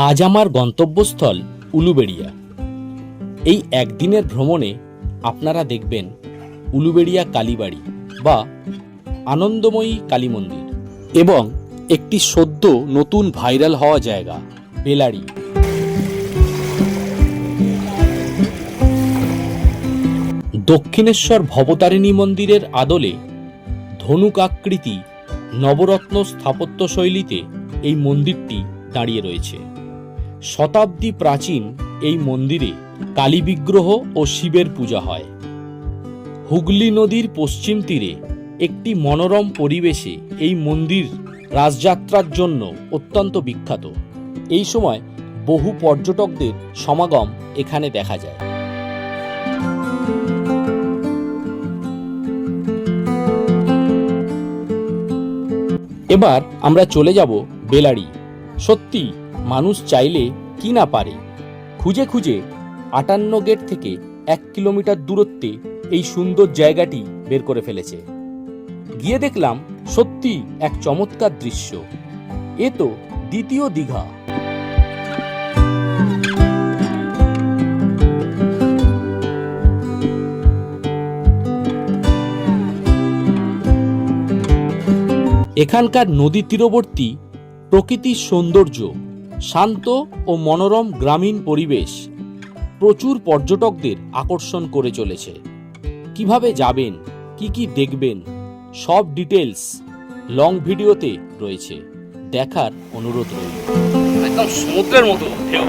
আজ আমার গন্তব্যস্থল উলুবেড়িয়া। এই একদিনের ভ্রমণে আপনারা দেখবেন উলুবেড়িয়া কালীবাড়ি বা আনন্দময়ী কালী মন্দির এবং একটি সদ্য নতুন ভাইরাল হওয়া জায়গা বেলাড়ি। দক্ষিণেশ্বর ভবতারিণী মন্দিরের আদলে ধনুক আকৃতি নবরত্ন স্থাপত্য শৈলীতে এই মন্দিরটি দাঁড়িয়ে রয়েছে। শতাব্দী প্রাচীন এই মন্দিরে কালী বিগ্রহ ও শিবের পূজা হয়। হুগলি নদীর পশ্চিম তীরে একটি মনোরম পরিবেশে এই মন্দির রাসযাত্রার জন্য অত্যন্ত বিখ্যাত। এই সময় বহু পর্যটকদের সমাগম এখানে দেখা যায়। এবার আমরা চলে যাব বেলাড়ি। সত্যি মানুষ চাইলে কি না পারে। খুঁজে খুঁজে 58 গেট থেকে 1 কিলোমিটার দূরত্বে এই সুন্দর জায়গাটি বের করে ফেলেছে। গিয়ে দেখলাম সত্যি এক চমৎকার দৃশ্য। এ তো দ্বিতীয় দীঘা। এখানকার নদী তীরবর্তী প্রকৃতির সৌন্দর্য, শান্ত ও মনোরম গ্রামীণ পরিবেশ প্রচুর পর্যটকদের আকর্ষণ করে চলেছে। কিভাবে যাবেন, কি কি দেখবেন, সব ডিটেলস লং ভিডিওতে রয়েছে, দেখার অনুরোধ রইল। একদম সমুদ্রের মতো ঢেউ।